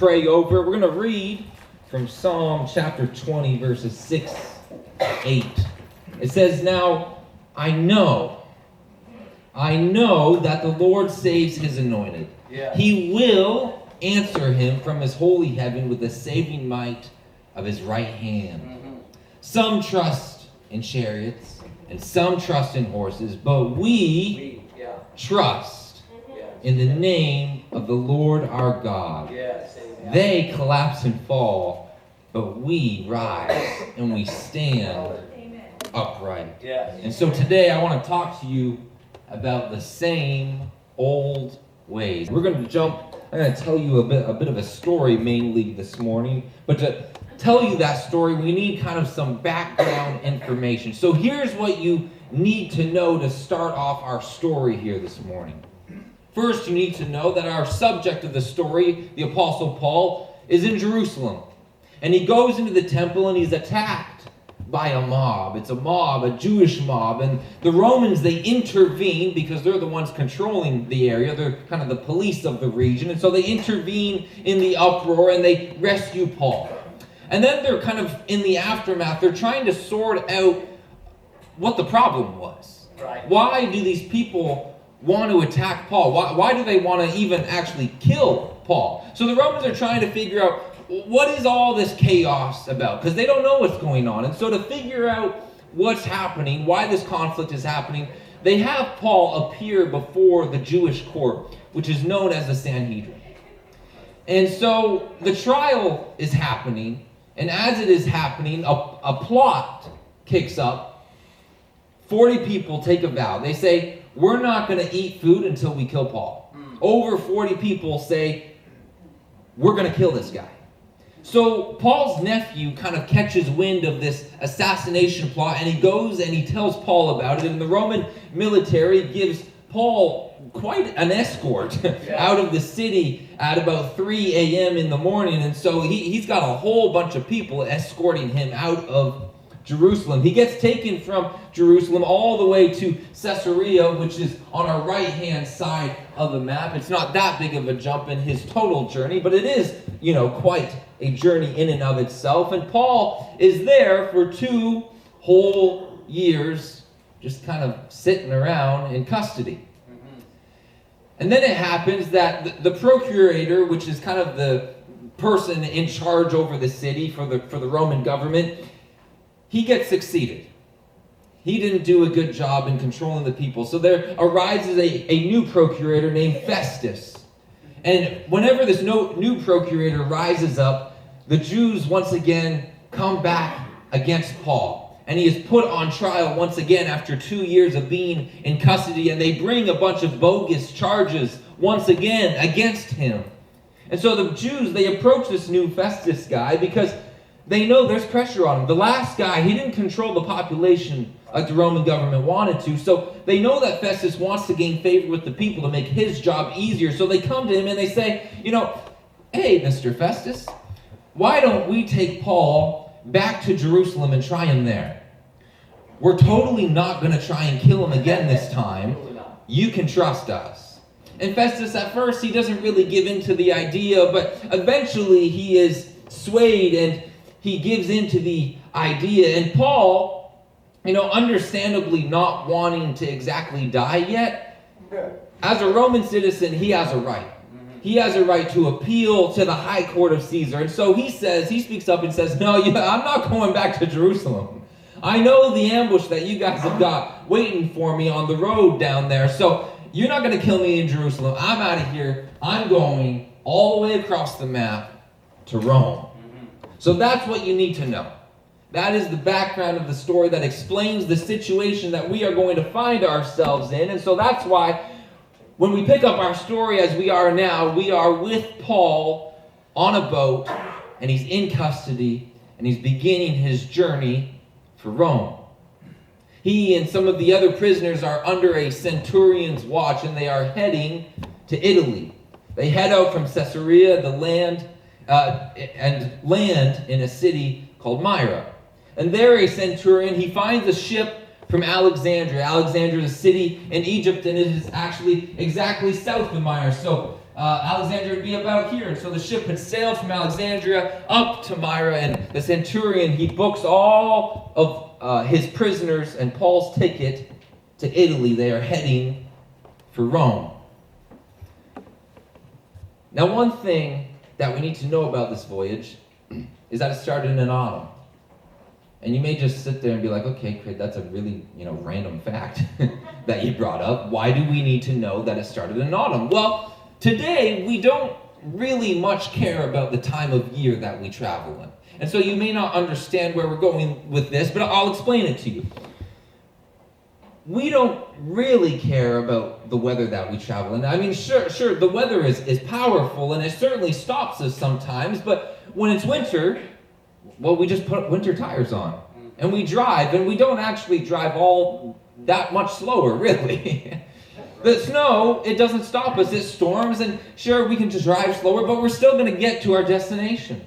pray over. We're going to read from Psalm chapter 20, verses 6, 8. It says, "Now I know that the Lord saves his anointed. Yeah. He will answer him from his holy heaven with the saving might of his right hand. Mm-hmm. Some trust in chariots and some trust in horses, but we trust in the name of the Lord our God. Yes. They collapse and fall, but we rise and we stand upright." Yes. And so today I want to talk to you about the same old ways. I'm going to tell you a bit of a story mainly this morning, but to tell you that story, we need kind of some background information. So here's what you need to know to start off our story here this morning. First, you need to know that our subject of the story, the Apostle Paul, is in Jerusalem. And he goes into the temple and he's attacked by a mob. It's a mob, a Jewish mob. And the Romans, they intervene because they're the ones controlling the area. They're kind of the police of the region. And so they intervene in the uproar and they rescue Paul. And then they're kind of in the aftermath. They're trying to sort out what the problem was. Right. Why do these people want to attack Paul? Why do they want to even actually kill Paul? So the Romans are trying to figure out, what is all this chaos about? Because they don't know what's going on. And so to figure out what's happening, why this conflict is happening, they have Paul appear before the Jewish court, which is known as the Sanhedrin. And so the trial is happening, and as it is happening, a plot kicks up. 40 people take a vow. They say, we're not going to eat food until we kill Paul. Over 40 people say, we're going to kill this guy. So Paul's nephew kind of catches wind of this assassination plot, and he goes and he tells Paul about it. And the Roman military gives Paul quite an escort out of the city at about 3 a.m. in the morning. And so he's got a whole bunch of people escorting him out of Jerusalem. He gets taken from Jerusalem all the way to Caesarea, which is on our right-hand side of the map. It's not that big of a jump in his total journey, but it is, quite a journey in and of itself. And Paul is there for 2 whole years, just kind of sitting around in custody. Mm-hmm. And then it happens that the procurator, which is kind of the person in charge over the city for the Roman government, he gets succeeded. He didn't do a good job in controlling the people. So there arises a new procurator named Festus. And whenever this new procurator rises up, the Jews once again come back against Paul. And he is put on trial once again after 2 years of being in custody. And they bring a bunch of bogus charges once again against him. And so the Jews, they approach this new Festus guy because they know there's pressure on him. The last guy, he didn't control the population like the Roman government wanted to. So they know that Festus wants to gain favor with the people to make his job easier. So they come to him and they say, hey, Mr. Festus, why don't we take Paul back to Jerusalem and try him there? We're totally not going to try and kill him again this time. You can trust us. And Festus, at first, he doesn't really give in to the idea, but eventually he is swayed and he gives into the idea. And Paul, understandably not wanting to exactly die yet, as a Roman citizen, he has a right. He has a right to appeal to the high court of Caesar. And so he speaks up and says, no, I'm not going back to Jerusalem. I know the ambush that you guys have got waiting for me on the road down there. So you're not going to kill me in Jerusalem. I'm out of here. I'm going all the way across the map to Rome. So that's what you need to know. That is the background of the story that explains the situation that we are going to find ourselves in. And so that's why when we pick up our story as we are now, we are with Paul on a boat, and he's in custody, and he's beginning his journey for Rome. He and some of the other prisoners are under a centurion's watch, and they are heading to Italy. They head out from Caesarea, land in a city called Myra. And there a centurion, he finds a ship from Alexandria. Alexandria is a city in Egypt, and it is actually exactly south of Myra. So Alexandria would be about here. And so the ship had sailed from Alexandria up to Myra, and the centurion, he books all of his prisoners and Paul's ticket to Italy. They are heading for Rome. Now, one thing that we need to know about this voyage is that it started in autumn. And you may just sit there and be like, okay, Craig, that's a really, random fact that you brought up. Why do we need to know that it started in autumn? Well, today we don't really much care about the time of year that we travel in. And so you may not understand where we're going with this, but I'll explain it to you. We don't really care about the weather that we travel in. I mean, sure, the weather is powerful, and it certainly stops us sometimes, but when it's winter, well, we just put winter tires on, and we drive, and we don't actually drive all that much slower, really. The snow, it doesn't stop us. It storms, and sure, we can just drive slower, but we're still going to get to our destination.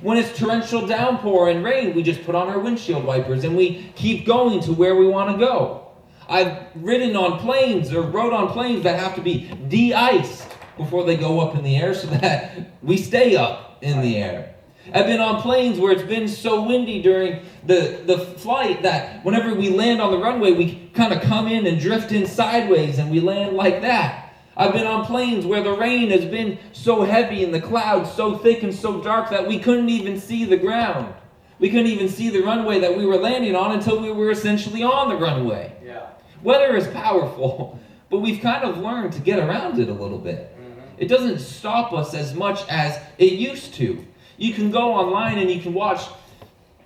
When it's torrential downpour and rain, we just put on our windshield wipers, and we keep going to where we want to go. I've ridden on planes or rode on planes that have to be de-iced before they go up in the air so that we stay up in the air. I've been on planes where it's been so windy during the flight that whenever we land on the runway, we kind of come in and drift in sideways and we land like that. I've been on planes where the rain has been so heavy and the clouds so thick and so dark that we couldn't even see the ground. We couldn't even see the runway that we were landing on until we were essentially on the runway. Yeah. Weather is powerful, but we've kind of learned to get around it a little bit. It doesn't stop us as much as it used to. You can go online and you can watch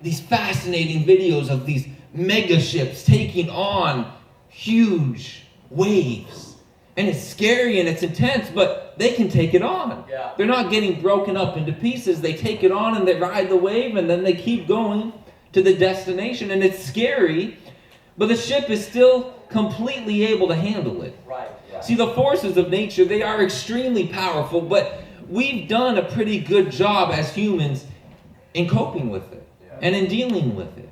these fascinating videos of these mega ships taking on huge waves. And it's scary and it's intense, but they can take it on. Yeah. They're not getting broken up into pieces. They take it on and they ride the wave and then they keep going to the destination. And it's scary, but the ship is still completely able to handle it. Right. See, the forces of nature, they are extremely powerful, but we've done a pretty good job as humans in coping with it and in dealing with it.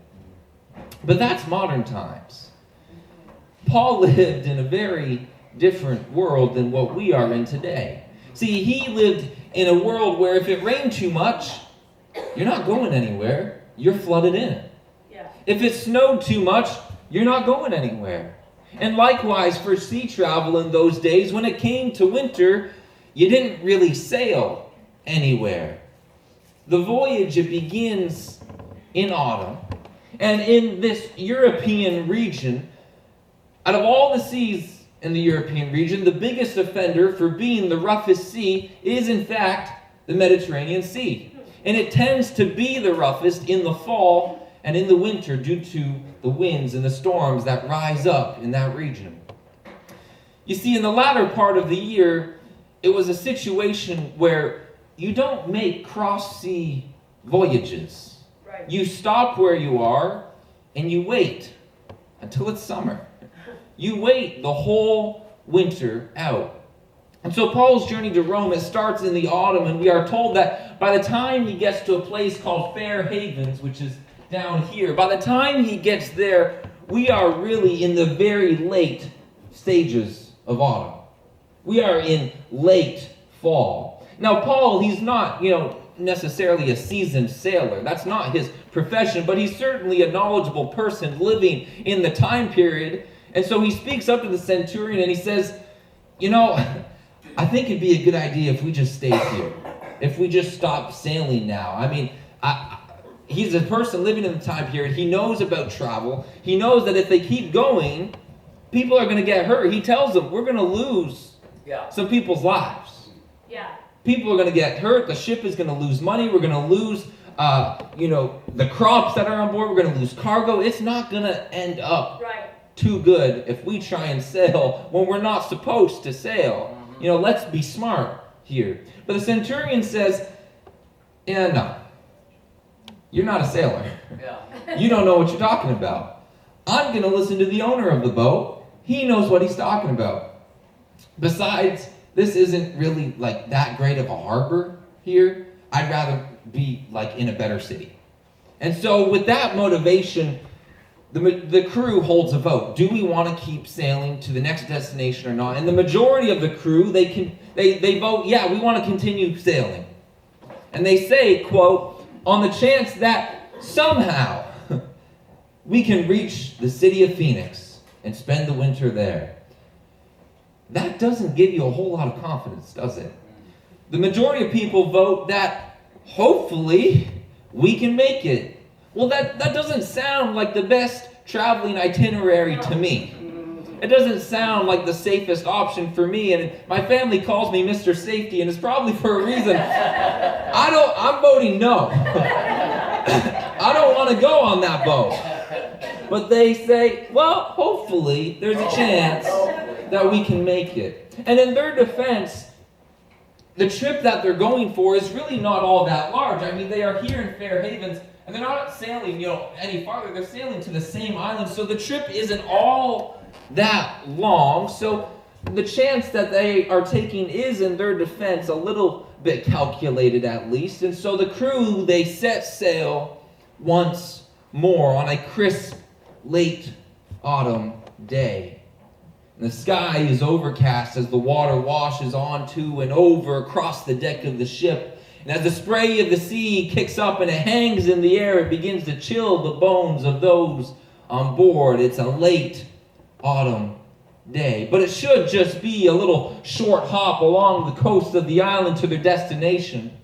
But that's modern times. Paul lived in a very different world than what we are in today. See, he lived in a world where if it rained too much, you're not going anywhere. You're flooded in. Yeah. If it snowed too much, you're not going anywhere. And likewise for sea travel in those days, when it came to winter, you didn't really sail anywhere. The voyage, it begins in autumn. And in this European region, out of all the seas in the European region, the biggest offender for being the roughest sea is, in fact, the Mediterranean Sea. And it tends to be the roughest in the fall and in the winter due to the winds and the storms that rise up in that region. You see, in the latter part of the year, it was a situation where you don't make cross-sea voyages. Right. You stop where you are and you wait until it's summer. You wait the whole winter out. And so Paul's journey to Rome, it starts in the autumn, and we are told that by the time he gets to a place called Fair Havens, which is down here, by the time he gets there, we are really in the very late stages of autumn. We are in late fall. Now, Paul, he's not, necessarily a seasoned sailor. That's not his profession, but he's certainly a knowledgeable person living in the time period. And so he speaks up to the centurion and he says, I think it'd be a good idea if we just stayed here. If we just stopped sailing now. I mean, he's a person living in the time period. He knows about travel. He knows that if they keep going, people are going to get hurt. He tells them, we're going to lose some people's lives. Yeah. People are going to get hurt. The ship is going to lose money. We're going to lose, the crops that are on board. We're going to lose cargo. It's not going to end up too good if we try and sail when we're not supposed to sail. Let's be smart here. But the centurion says, no, you're not a sailor. Yeah. You don't know what you're talking about. I'm going to listen to the owner of the boat. He knows what he's talking about. Besides, this isn't really like that great of a harbor here. I'd rather be like in a better city. And so with that motivation, the crew holds a vote. Do we want to keep sailing to the next destination or not? And the majority of the crew, they vote, yeah, we want to continue sailing. And they say, quote, on the chance that somehow we can reach the city of Phoenix and spend the winter there. That doesn't give you a whole lot of confidence, does it? The majority of people vote that hopefully we can make it. Well, that doesn't sound like the best traveling itinerary to me. It doesn't sound like the safest option for me, and my family calls me Mr. Safety, and it's probably for a reason. I'm voting no. I don't want to go on that boat. But they say, well, hopefully there's a chance that we can make it. And in their defense, the trip that they're going for is really not all that large. I mean, they are here in Fair Havens, and they're not sailing, any farther. They're sailing to the same island, so the trip isn't all that long. So the chance that they are taking is, in their defense, a little bit calculated at least. And so the crew, they set sail once more on a crisp, late autumn day. And the sky is overcast as the water washes onto and over across the deck of the ship. And as the spray of the sea kicks up and it hangs in the air, it begins to chill the bones of those on board. It's a late autumn day. But it should just be a little short hop along the coast of the island to their destination.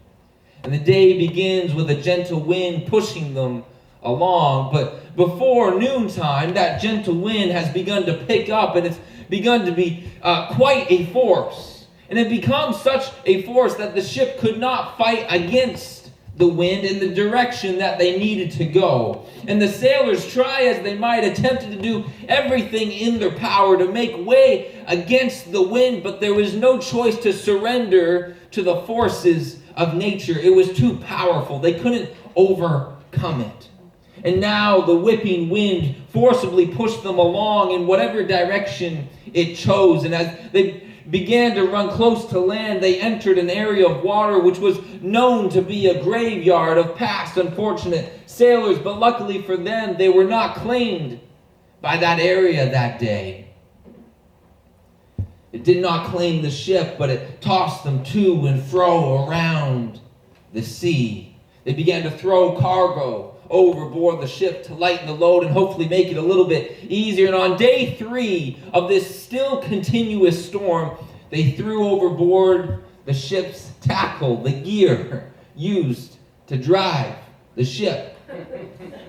And the day begins with a gentle wind pushing them along. But before noontime, that gentle wind has begun to pick up, and it's begun to be quite a force. And it becomes such a force that the ship could not fight against the wind in the direction that they needed to go. And the sailors, try as they might, attempted to do everything in their power to make way against the wind, but there was no choice to surrender to the forces of nature. It was too powerful. They couldn't overcome it. And now the whipping wind forcibly pushed them along in whatever direction it chose. And as they began to run close to land, they entered an area of water which was known to be a graveyard of past unfortunate sailors. But luckily for them, they were not claimed by that area that day. It did not claim the ship, but it tossed them to and fro around the sea. They began to throw cargo overboard the ship to lighten the load and hopefully make it a little bit easier. And on day 3 of this still continuous storm, they threw overboard the ship's tackle, the gear used to drive the ship.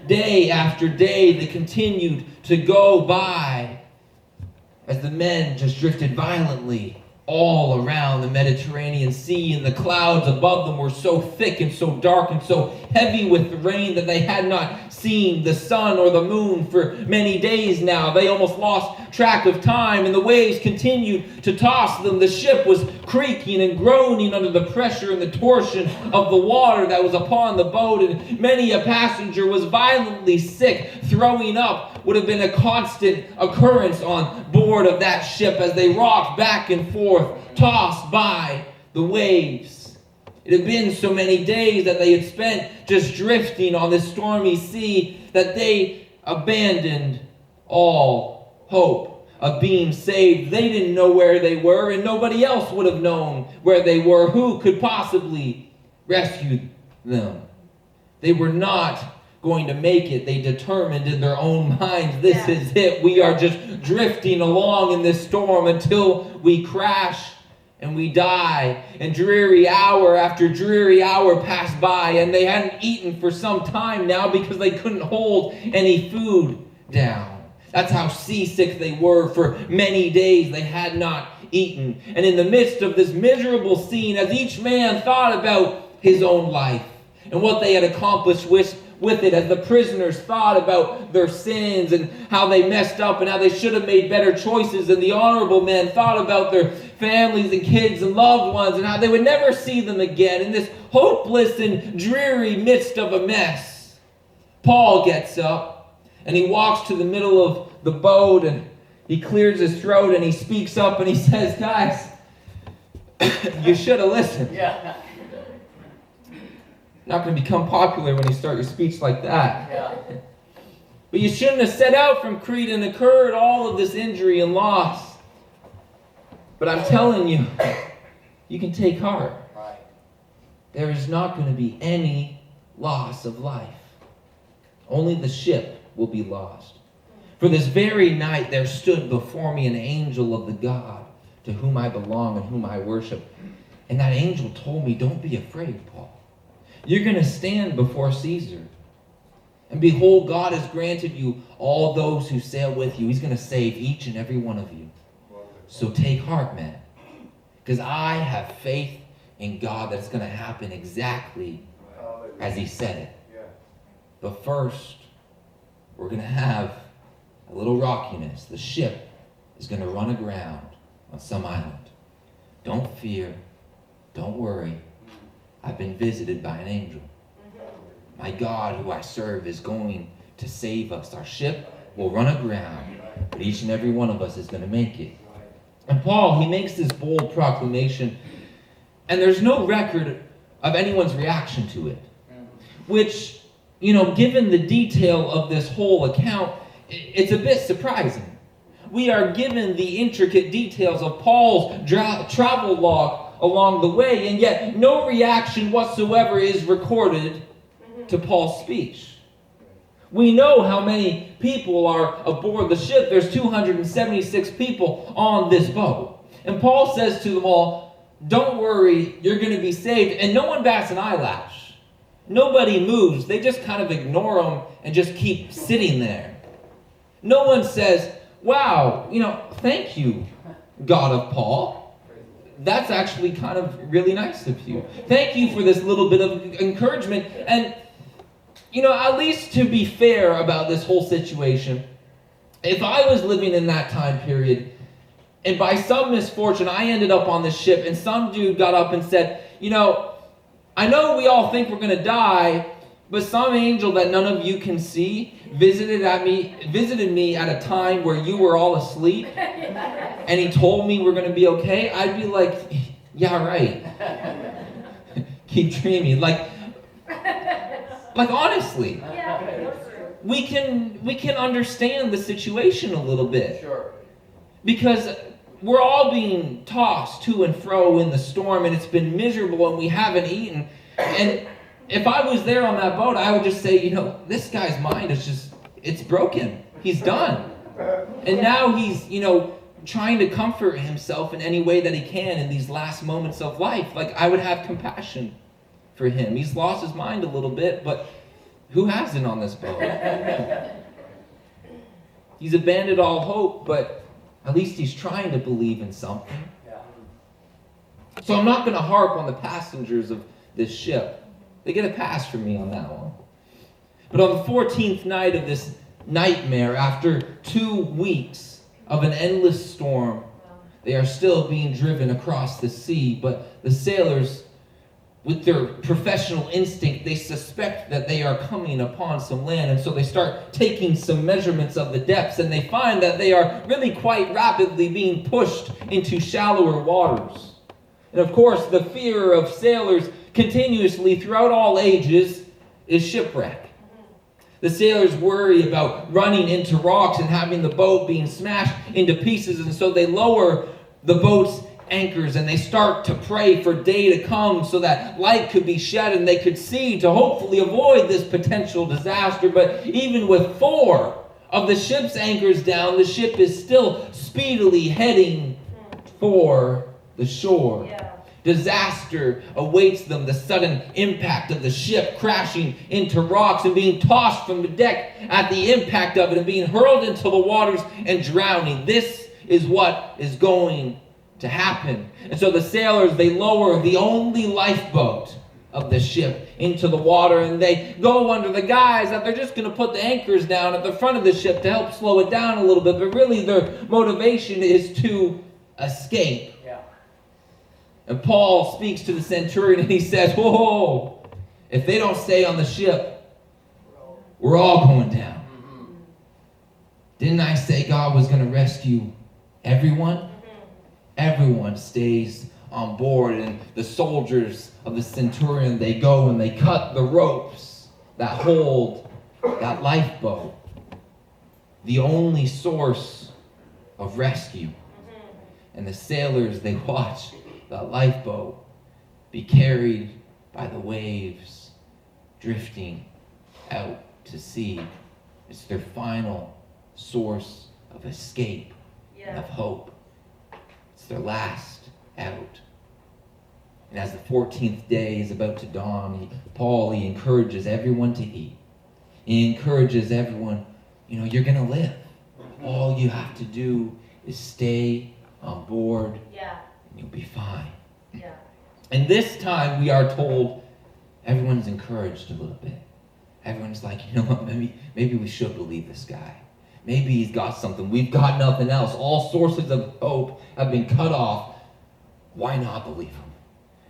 Day after day, they continued to go by as the men just drifted violently all around the Mediterranean Sea, and the clouds above them were so thick and so dark and so heavy with rain that they had not seen the sun or the moon for many days now. They almost lost track of time, and the waves continued to toss them. The ship was creaking and groaning under the pressure and the torsion of the water that was upon the boat, and many a passenger was violently sick. Throwing up would have been a constant occurrence on board of that ship as they rocked back and forth, tossed by the waves. It had been so many days that they had spent just drifting on this stormy sea that they abandoned all hope of being saved. They didn't know where they were, and nobody else would have known where they were. Who could possibly rescue them? They were not going to make it. They determined in their own minds, this is it. We are just drifting along in this storm until we crash and we die. And dreary hour after dreary hour passed by, and they hadn't eaten for some time now because they couldn't hold any food down. That's how seasick they were. For many days they had not eaten. And in the midst of this miserable scene, as each man thought about his own life and what they had accomplished with it, as the prisoners thought about their sins and how they messed up and how they should have made better choices, and the honorable men thought about their families and kids and loved ones and how they would never see them again in this hopeless and dreary midst of a mess, Paul gets up and he walks to the middle of the boat and he clears his throat and he speaks up and he says, guys, you should have listened. Not going to become popular when you start your speech like that. But you shouldn't have set out from Crete and incurred all of this injury and loss. But I'm telling you, you can take heart. There is not going to be any loss of life. Only the ship will be lost. For this very night there stood before me an angel of the God to whom I belong and whom I worship. And that angel told me, don't be afraid, Paul. You're going to stand before Caesar. And behold, God has granted you all those who sail with you. He's going to save each and every one of you. So take heart, man. Because I have faith in God that's going to happen exactly as he said it. But first, we're going to have a little rockiness. The ship is going to run aground on some island. Don't fear. Don't worry. I've been visited by an angel. My God, who I serve, is going to save us. Our ship will run aground, but each and every one of us is going to make it. And Paul, he makes this bold proclamation, and there's no record of anyone's reaction to it. Which, given the detail of this whole account, it's a bit surprising. We are given the intricate details of Paul's travel log along the way, and yet no reaction whatsoever is recorded to Paul's speech. We know how many people are aboard the ship. There's 276 people on this boat. And Paul says to them all, don't worry, you're going to be saved. And no one bats an eyelash. Nobody moves. They just kind of ignore them and just keep sitting there. No one says, wow, thank you, God of Paul. That's actually kind of really nice of you. Thank you for this little bit of encouragement. And, at least to be fair about this whole situation, if I was living in that time period, and by some misfortune I ended up on this ship, and some dude got up and said, I know we all think we're going to die, but some angel that none of you can see visited me at a time where you were all asleep, and he told me we're going to be okay, I'd be like, yeah, right. Keep dreaming. Like honestly, we can understand the situation a little bit. Sure. Because we're all being tossed to and fro in the storm, and it's been miserable, and we haven't eaten. And if I was there on that boat, I would just say, this guy's mind is it's broken. He's done. And now he's, trying to comfort himself in any way that he can in these last moments of life. Like, I would have compassion for him. He's lost his mind a little bit, but who hasn't on this boat? He's abandoned all hope, but at least he's trying to believe in something. So I'm not going to harp on the passengers of this ship. They get a pass from me on that one. But on the 14th night of this nightmare, after 2 weeks of an endless storm, they are still being driven across the sea, but the sailors, with their professional instinct, they suspect that they are coming upon some land, and so they start taking some measurements of the depths, and they find that they are really quite rapidly being pushed into shallower waters. And of course, the fear of sailors continuously throughout all ages is shipwreck. The sailors worry about running into rocks and having the boat being smashed into pieces, and so they lower the boat's anchors and they start to pray for day to come so that light could be shed and they could see to hopefully avoid this potential disaster. But even with 4 of the ship's anchors down, the ship is still speedily heading for the shore. Disaster awaits them, the sudden impact of the ship crashing into rocks and being tossed from the deck at the impact of it and being hurled into the waters and drowning. This is what is going to happen. And so the sailors, they lower the only lifeboat of the ship into the water, and they go under the guise that they're just going to put the anchors down at the front of the ship to help slow it down a little bit, but really their motivation is to escape. And Paul speaks to the centurion and he says, whoa, if they don't stay on the ship, we're all going down. Didn't I say God was going to rescue everyone? Everyone stays on board, and the soldiers of the centurion, they go and they cut the ropes that hold that lifeboat. the only source of rescue. And the sailors, they watch the lifeboat be carried by the waves, drifting out to sea. It's their final source of escape and of hope. It's their last out. And as the 14th day is about to dawn, Paul encourages everyone to eat. He encourages everyone, you're going to live. All you have to do is stay on board, and you'll be fine. Yeah. And this time we are told everyone's encouraged a little bit. Everyone's like, you know what, maybe we should believe this guy. Maybe he's got something. We've got nothing else. All sources of hope have been cut off. Why not believe him?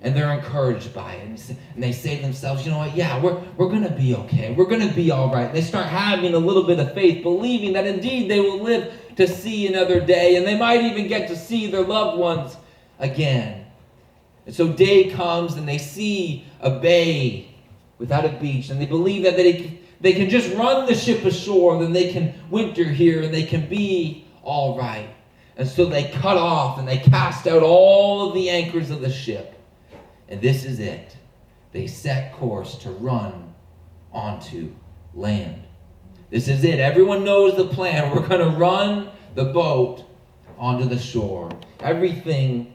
And they're encouraged by it. And they say to themselves, you know what, yeah, we're going to be okay. We're going to be all right. And they start having a little bit of faith, believing that indeed they will live to see another day. And they might even get to see their loved ones again. And so day comes and they see a bay without a beach. And they believe that they can just run the ship ashore. And then they can winter here and they can be all right. And so they cut off and they cast out all of the anchors of the ship. And this is it. They set course to run onto land. This is it. Everyone knows the plan. We're going to run the boat onto the shore. Everything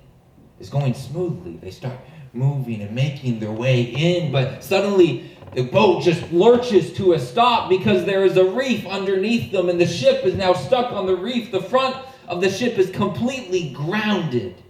is going smoothly. They start moving and making their way in, but suddenly the boat just lurches to a stop because there is a reef underneath them, and the ship is now stuck on the reef. The front of the ship is completely grounded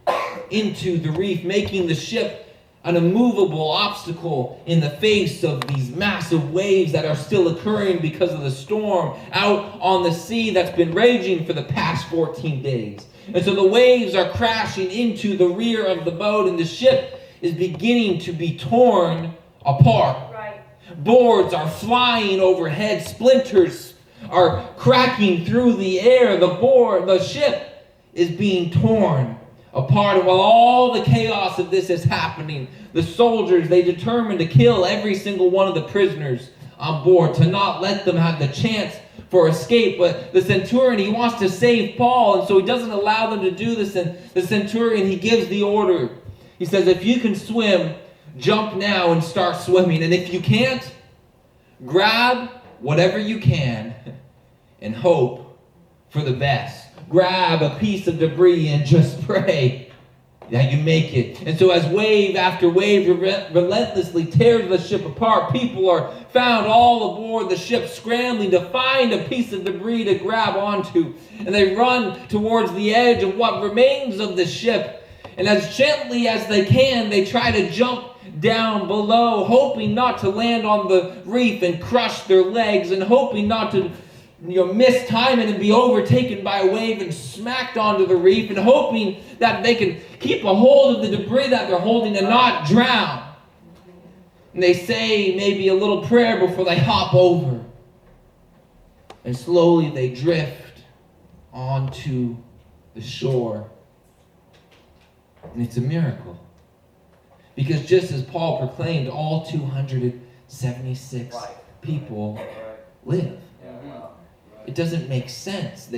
into the reef, making the ship an immovable obstacle in the face of these massive waves that are still occurring because of the storm out on the sea that's been raging for the past 14 days. And so the waves are crashing into the rear of the boat, and the ship is beginning to be torn apart. Right. Boards are flying overhead. Splinters are cracking through the air. The ship is being torn apart. And while all the chaos of this is happening, the soldiers, they determine to kill every single one of the prisoners on board, to not let them have the chance for escape. But the centurion, he wants to save Paul, and so he doesn't allow them to do this. And the centurion, he gives the order. He says, if you can swim, jump now and start swimming. And if you can't, grab whatever you can and hope for the best. Grab a piece of debris and just pray that you make it. And so as wave after wave relentlessly tears the ship apart, people are found all aboard the ship scrambling to find a piece of debris to grab onto. And they run towards the edge of what remains of the ship. And as gently as they can, they try to jump down below, hoping not to land on the reef and crush their legs, and hoping not to miss timing and be overtaken by a wave and smacked onto the reef, and hoping that they can keep a hold of the debris that they're holding and not drown. And they say maybe a little prayer before they hop over. And slowly they drift onto the shore. And it's a miracle. Because just as Paul proclaimed, all 276 people live. It doesn't make sense.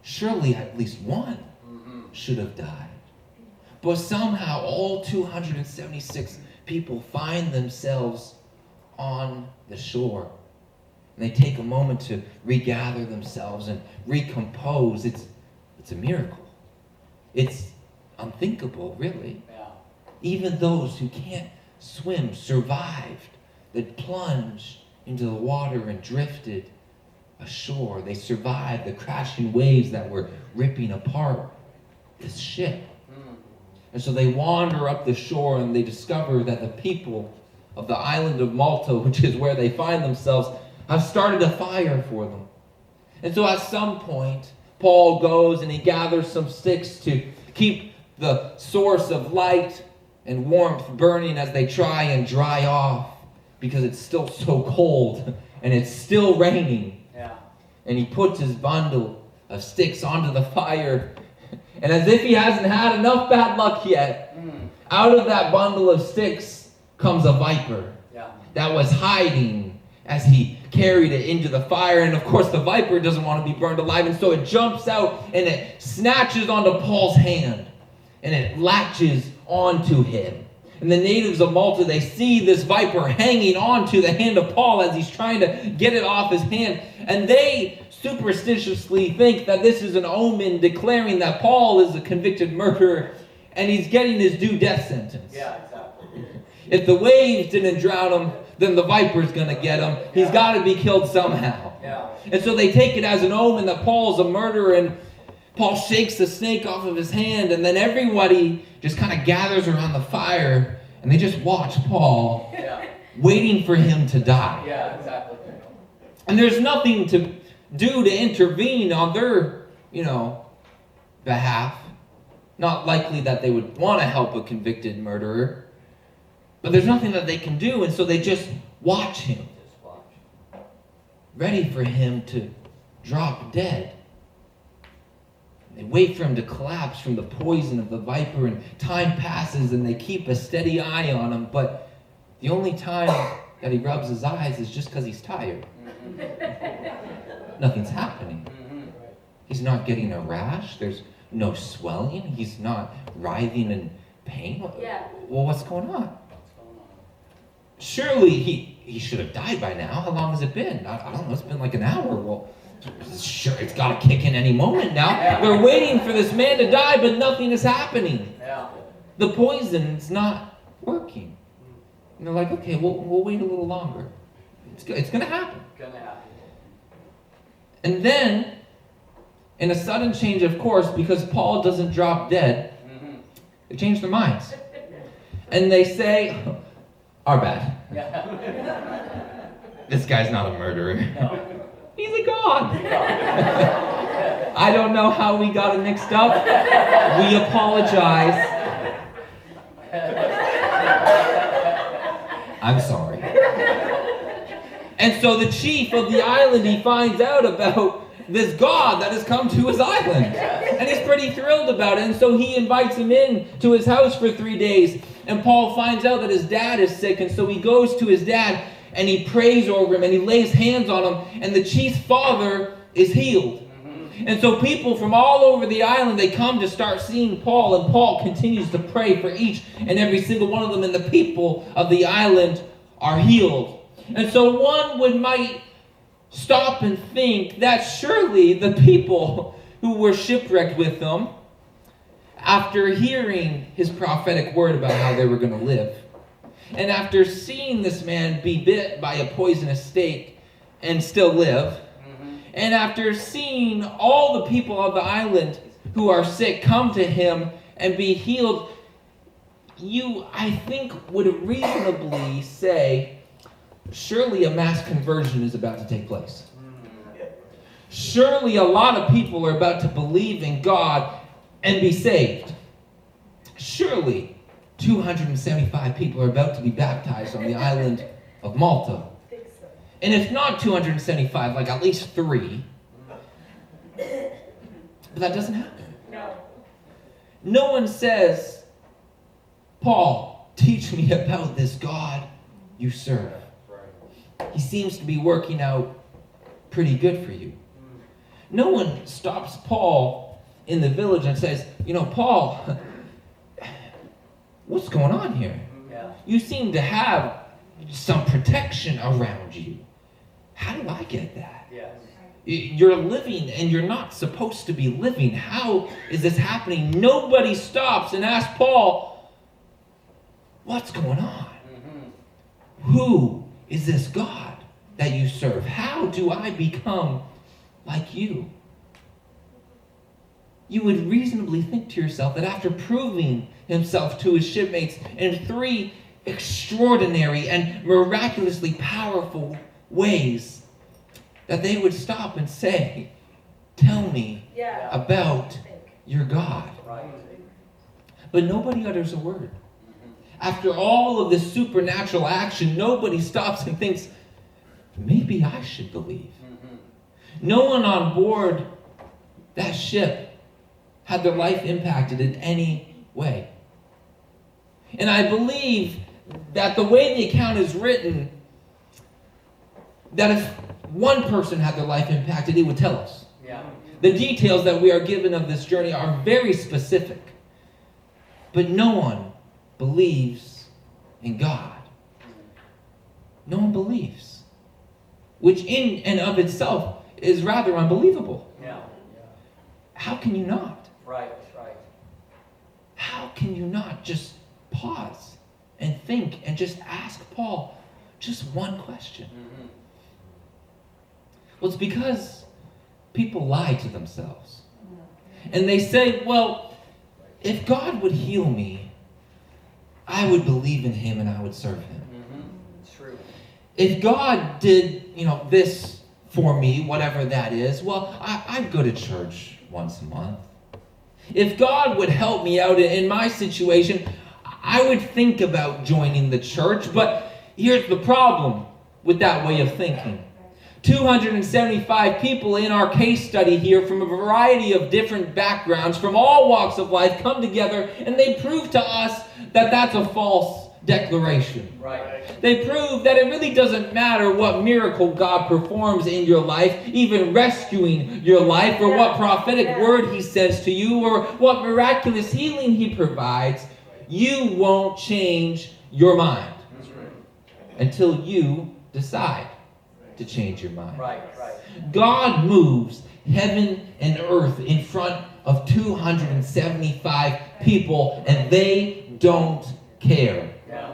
Surely at least one should have died. But somehow all 276 people find themselves on the shore. And they take a moment to regather themselves and recompose. It's a miracle. It's unthinkable, really. Yeah. Even those who can't swim survived. They plunged into the water and drifted ashore. They survived the crashing waves that were ripping apart this ship. And so they wander up the shore and they discover that the people of the island of Malta, which is where they find themselves, have started a fire for them. And so at some point, Paul goes and he gathers some sticks to keep the source of light and warmth burning as they try and dry off, because it's still so cold and it's still raining. Yeah. And he puts his bundle of sticks onto the fire, and as if he hasn't had enough bad luck yet, out of that bundle of sticks comes a viper that was hiding as he carried it into the fire. And of course the viper doesn't want to be burned alive, and so it jumps out and it snatches onto Paul's hand and it latches onto him. And the natives of Malta, they see this viper hanging onto the hand of Paul as he's trying to get it off his hand, and they superstitiously think that this is an omen declaring that Paul is a convicted murderer and he's getting his due death sentence. Yeah, exactly. If the waves didn't drown him, then the viper's going to get him. He's got to be killed somehow. Yeah. And so they take it as an omen that Paul's a murderer, and Paul shakes the snake off of his hand, and then everybody just kind of gathers around the fire, and they just watch Paul, waiting for him to die. Yeah, exactly. And there's nothing to do to intervene on their, behalf. Not likely that they would want to help a convicted murderer. But there's nothing that they can do, and so they just watch him. Ready for him to drop dead. They wait for him to collapse from the poison of the viper, and time passes and they keep a steady eye on him, but the only time that he rubs his eyes is just because he's tired. Nothing's happening. He's not getting a rash. There's no swelling. He's not writhing in pain. Yeah. Well, what's going on? Surely he should have died by now. How long has it been? I don't know. It's been like an hour. Well, sure, it's got to kick in any moment now. Yeah. They're waiting for this man to die, but nothing is happening. Yeah. The poison's not working. And they're like, okay, we'll wait a little longer. It's going to happen. Gonna happen. And then, in a sudden change of course, because Paul doesn't drop dead, they change their minds. And they say, our bad. Yeah. This guy's not a murderer. No. He's a god. I don't know how we got it mixed up. We apologize. I'm sorry. And so the chief of the island, he finds out about this god that has come to his island. And he's pretty thrilled about it. And so he invites him in to his house for 3 days. And Paul finds out that his dad is sick. And so he goes to his dad and he prays over him and he lays hands on him. And the chief's father is healed. And so people from all over the island, they come to start seeing Paul. And Paul continues to pray for each and every single one of them. And the people of the island are healed. And so one might stop and think that surely the people who were shipwrecked with him, after hearing his prophetic word about how they were going to live, and after seeing this man be bit by a poisonous snake and still live, and after seeing all the people of the island who are sick come to him and be healed, you, I think, would reasonably say, surely a mass conversion is about to take place. Surely a lot of people are about to believe in God and be saved. Surely 275 people are about to be baptized on the island of Malta. And if not 275, like at least 3. But that doesn't happen. No one says, Paul, teach me about this God you serve. He seems to be working out pretty good for you. No one stops Paul in the village and says, Paul, what's going on here? You seem to have some protection around you. How do I get that? You're living and you're not supposed to be living. How is this happening? Nobody stops and asks Paul, what's going on? Who is this God that you serve? How do I become like you? You would reasonably think to yourself that after proving himself to his shipmates in 3 extraordinary and miraculously powerful ways, that they would stop and say, tell me about your God. But nobody utters a word. After all of this supernatural action, nobody stops and thinks, maybe I should believe. No one on board that ship had their life impacted in any way. And I believe that the way the account is written, that if one person had their life impacted, it would tell us. Yeah. The details that we are given of this journey are very specific. But no one believes in God. No one believes. Which in and of itself is rather unbelievable. Yeah. How can you not? Right. How can you not just pause and think and just ask Paul just one question? Mm-hmm. Well, it's because people lie to themselves. And they say, well, if God would heal me, I would believe in him and I would serve him. Mm-hmm. True. If God did, this for me, whatever that is, well, I'd go to church once a month. If God would help me out in my situation, I would think about joining the church. But here's the problem with that way of thinking. 275 people in our case study here from a variety of different backgrounds, from all walks of life, come together and they prove to us that that's a false declaration. Right. They prove that it really doesn't matter what miracle God performs in your life, even rescuing your life, or what prophetic word he says to you, or what miraculous healing he provides. You won't change your mind until you decide to change your mind. Right. God moves heaven and earth in front of 275 people, and they don't care. Yeah.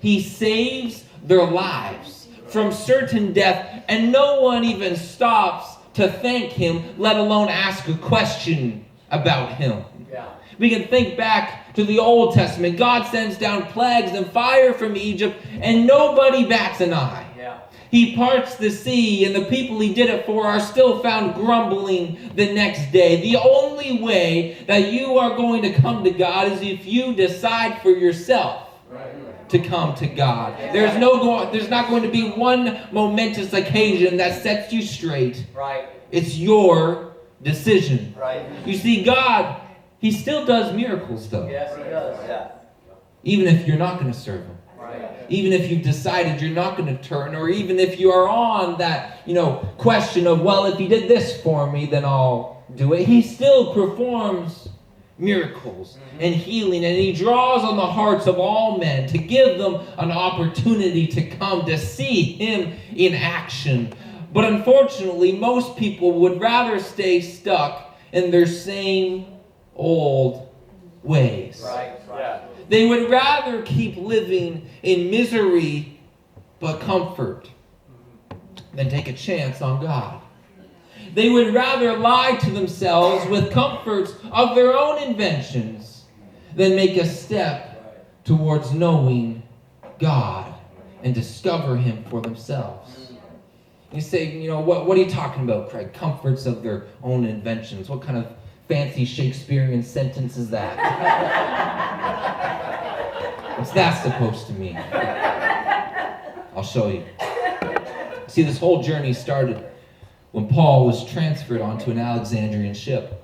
He saves their lives from certain death, and no one even stops to thank him, let alone ask a question about him. Yeah. We can think back to the Old Testament. God sends down plagues and fire from Egypt, and nobody bats an eye. Yeah. He parts the sea, and the people he did it for are still found grumbling the next day. The only way that you are going to come to God is if you decide for yourself to come to God. There's not going to be one momentous occasion that sets you straight. Right. It's your decision. Right. You see, God, he still does miracles, though. Yes, he does. Yeah. Even if you're not going to serve him. Right. Even if you've decided you're not going to turn, or even if you are on that, question of, well, if he did this for me, then I'll do it. He still performs miracles and healing, and he draws on the hearts of all men to give them an opportunity to come to see him in action. But unfortunately, most people would rather stay stuck in their same old ways. Right. Yeah. They would rather keep living in misery but comfort than take a chance on God. They would rather lie to themselves with comforts of their own inventions than make a step towards knowing God and discover him for themselves. You say, what are you talking about, Craig? Comforts of their own inventions. What kind of fancy Shakespearean sentence is that? What's that supposed to mean? I'll show you. See, this whole journey started when Paul was transferred onto an Alexandrian ship.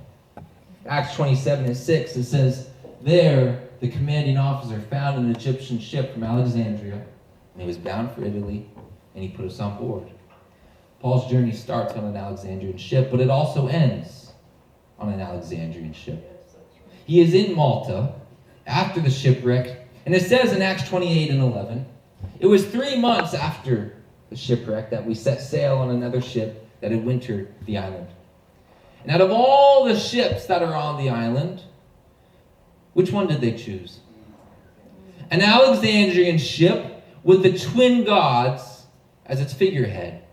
Acts 27:6, it says, there the commanding officer found an Egyptian ship from Alexandria, and he was bound for Italy, and he put us on board. Paul's journey starts on an Alexandrian ship, but it also ends on an Alexandrian ship. He is in Malta after the shipwreck, and it says in Acts 28:11, it was 3 months after the shipwreck that we set sail on another ship that had wintered the island. And out of all the ships that are on the island, which one did they choose? An Alexandrian ship with the twin gods as its figurehead.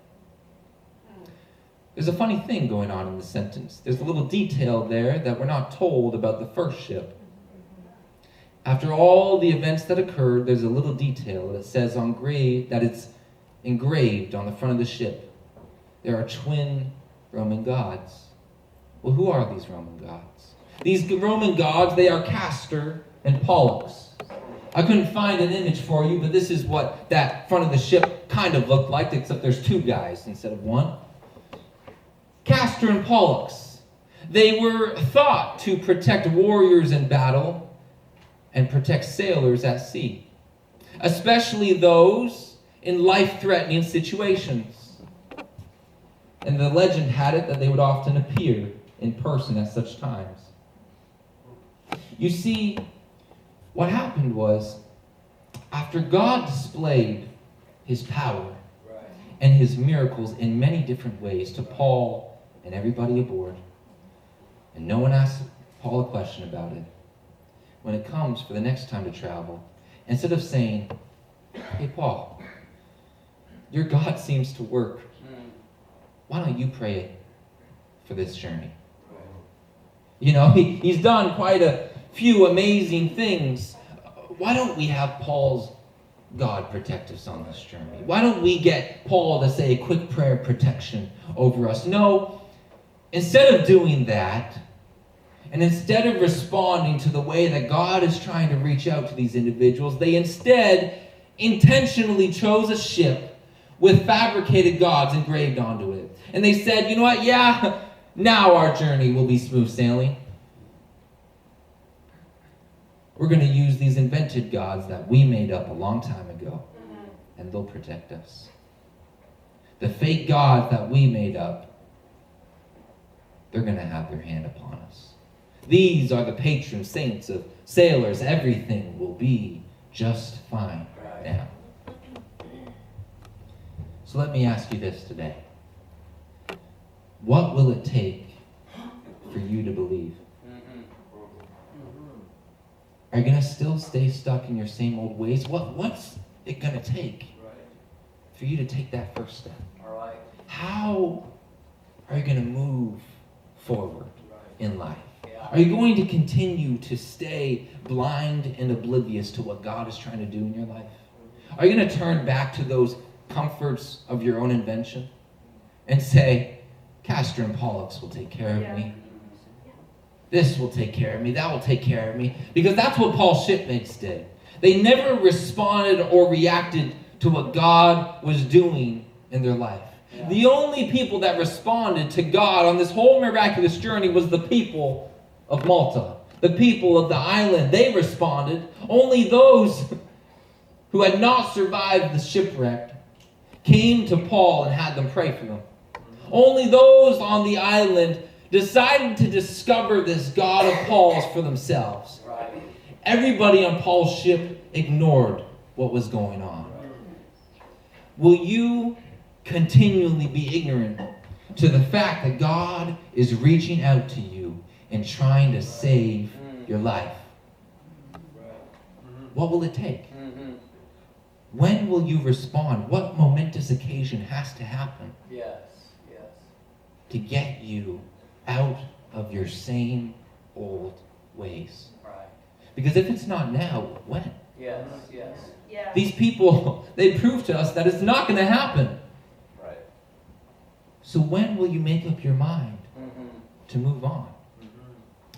There's a funny thing going on in the sentence. There's a little detail there that we're not told about the first ship. After all the events that occurred, there's a little detail that says that it's engraved on the front of the ship. There are twin Roman gods. Well, who are these Roman gods? These Roman gods, they are Castor and Pollux. I couldn't find an image for you, but this is what that front of the ship kind of looked like, except there's two guys instead of one. Castor and Pollux. They were thought to protect warriors in battle and protect sailors at sea, especially those in life-threatening situations. And the legend had it that they would often appear in person at such times. You see, what happened was, after God displayed his power and his miracles in many different ways to Paul and everybody aboard, and no one asked Paul a question about it, when it comes for the next time to travel, instead of saying, "Hey Paul, your God seems to work. Why don't you pray for this journey?" You know, he's done quite a few amazing things. Why don't we have Paul's God protect us on this journey? Why don't we get Paul to say a quick prayer of protection over us? No, instead of doing that, and instead of responding to the way that God is trying to reach out to these individuals, they instead intentionally chose a ship with fabricated gods engraved onto it. And they said, "You know what? Yeah, now our journey will be smooth sailing. We're going to use these invented gods that we made up a long time ago, and they'll protect us. The fake gods that we made up, they're going to have their hand upon us. These are the patron saints of sailors. Everything will be just fine now." So let me ask you this today. What will it take for you to believe? Are you going to still stay stuck in your same old ways? What's it going to take for you to take that first step? How are you going to move forward in life? Are you going to continue to stay blind and oblivious to what God is trying to do in your life? Are you going to turn back to those comforts of your own invention and say, "Castor and Pollux will take care of me. This will take care of me. That will take care of me." Because that's what Paul's shipmates did. They never responded or reacted to what God was doing in their life. Yeah. The only people that responded to God on this whole miraculous journey was the people of Malta, the people of the island. They responded. Only those who had not survived the shipwreck came to Paul and had them pray for them. Only those on the island decided to discover this God of Paul's for themselves. Everybody on Paul's ship ignored what was going on. Will you continually be ignorant to the fact that God is reaching out to you and trying to save your life? What will it take? When will you respond? What momentous occasion has to happen to get you out of your same old ways? Because if it's not now, when? These people, they prove to us that it's not going to happen. So when will you make up your mind to move on?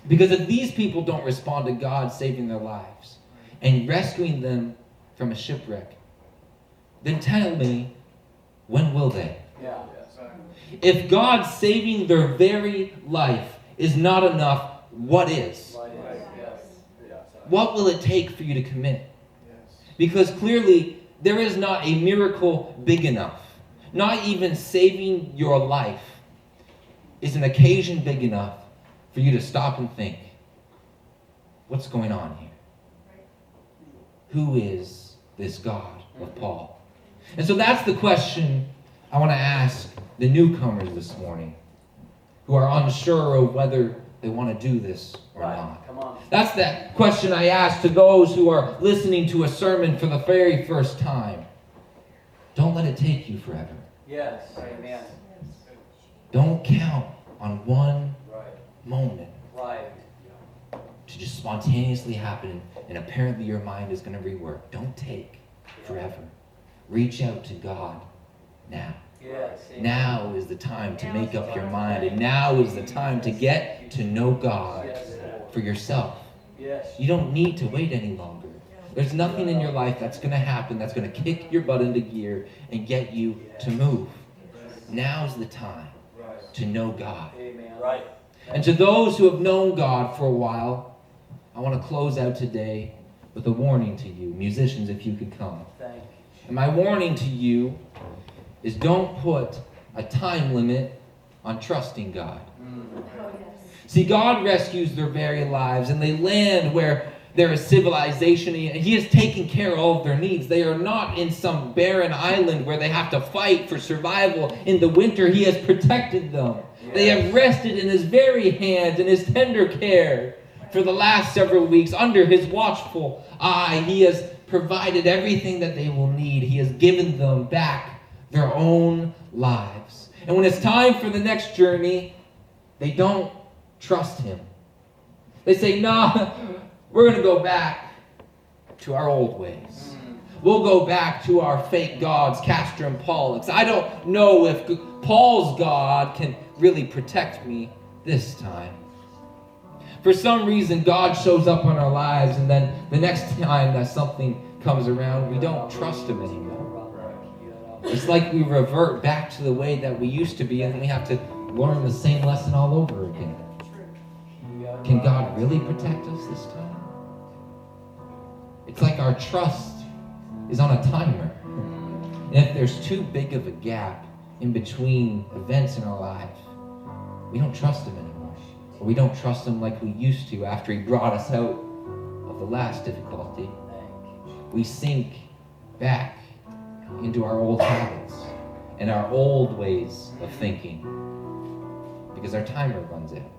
Because if these people don't respond to God saving their lives and rescuing them from a shipwreck, then tell me, when will they? If God saving their very life is not enough, what is? What will it take for you to commit? Because clearly, there is not a miracle big enough. Not even saving your life is an occasion big enough for you to stop and think, what's going on here? Who is this God of Paul? And so that's the question I want to ask the newcomers this morning who are unsure of whether they want to do this or not. Come on. That's that question I ask to those who are listening to a sermon for the very first time. Don't let it take you forever. Yes. Amen. Don't count on one moment to just spontaneously happen and apparently your mind is going to rework. Don't take forever. Reach out to God now. Yes. Now is the time to make up your mind, and now is the time to get to know God for yourself. You don't need to wait any longer. There's nothing in your life that's going to happen that's going to kick your butt into gear and get you to move. Now's the time to know God. And to those who have known God for a while, I want to close out today with a warning to you. Musicians, if you could come. And my warning to you is don't put a time limit on trusting God. See, God rescues their very lives, and they land where there is civilization, and He has taken care of all of their needs. They are not in some barren island where they have to fight for survival in the winter. He has protected them. Yes. They have rested in His very hands, in His tender care for the last several weeks. Under His watchful eye, He has provided everything that they will need. He has given them back their own lives. And when it's time for the next journey, they don't trust Him. They say, nah, we're going to go back to our old ways. We'll go back to our fake gods, Castor and Pollux. I don't know if Paul's God can really protect me this time. For some reason, God shows up in our lives, and then the next time that something comes around, we don't trust Him anymore. It's like we revert back to the way that we used to be, and then we have to learn the same lesson all over again. Can God really protect us this time? It's like our trust is on a timer. And if there's too big of a gap in between events in our life, we don't trust Him anymore. Or we don't trust Him like we used to after He brought us out of the last difficulty. We sink back into our old habits and our old ways of thinking because our timer runs out.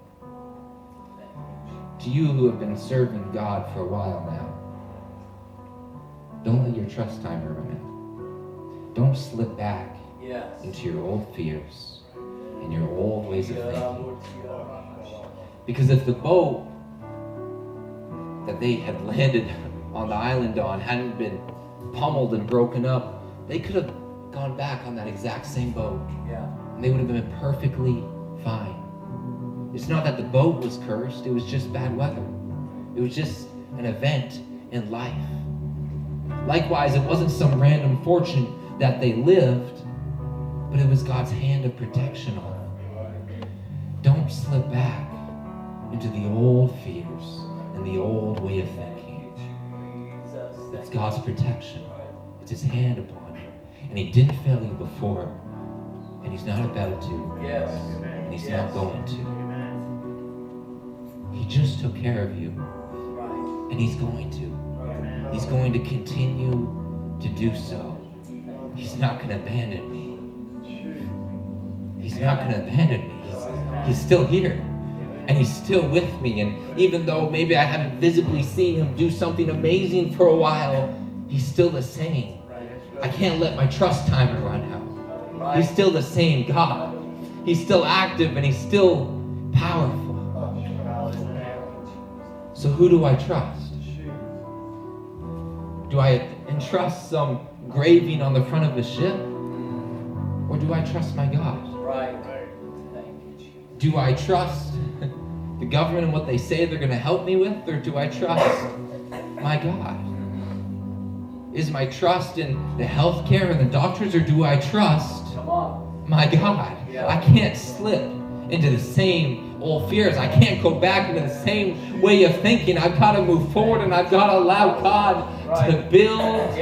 To you who have been serving God for a while now, don't let your trust timer run out. Don't slip back into your old fears and your old ways of thinking. Because if the boat that they had landed on the island on hadn't been pummeled and broken up, they could have gone back on that exact same boat. And they would have been perfectly fine. It's not that the boat was cursed, it was just bad weather. It was just an event in life. Likewise, it wasn't some random fortune that they lived, but it was God's hand of protection on them. Don't slip back into the old fears and the old way of thinking. It's God's protection. It's His hand upon you. And He didn't fail you before, and He's not about to. And He's not going to. He just took care of you, and He's going to. He's going to continue to do so. He's not going to abandon me. He's not going to abandon me. He's still here, and He's still with me. And even though maybe I haven't visibly seen Him do something amazing for a while, He's still the same. I can't let my trust timer run out. He's still the same God. He's still active, and He's still powerful. So who do I trust? Do I entrust some graving on the front of a ship? Or do I trust my God? Do I trust the government and what they say they're going to help me with? Or do I trust my God? Is my trust in the healthcare and the doctors? Or do I trust my God? I can't slip into the same old fears. I can't go back into the same way of thinking. I've got to move forward, and I've got to allow God to build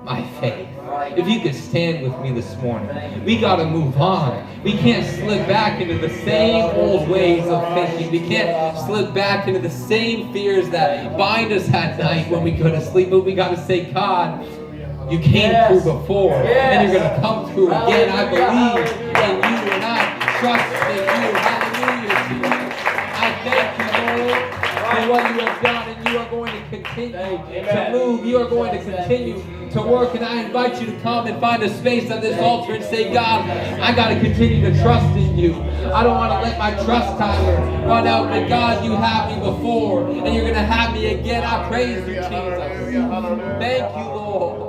my faith. If you could stand with me this morning, we got to move on. We can't slip back into the same old ways of thinking. We can't slip back into the same fears that bind us at night when we go to sleep. But we got to say, God, you came through before, and you're going to come through again. I believe in you, and I trust in you. Hallelujah. I thank you, Lord, for what you have done, and you are going to continue to move. You are going to continue to work, and I invite you to come and find a space on this altar and say, God, I got to continue to trust in you. I don't want to let my trust timer run out, but God, you have me before, and you're going to have me again. I praise you, Jesus. Thank you, Lord.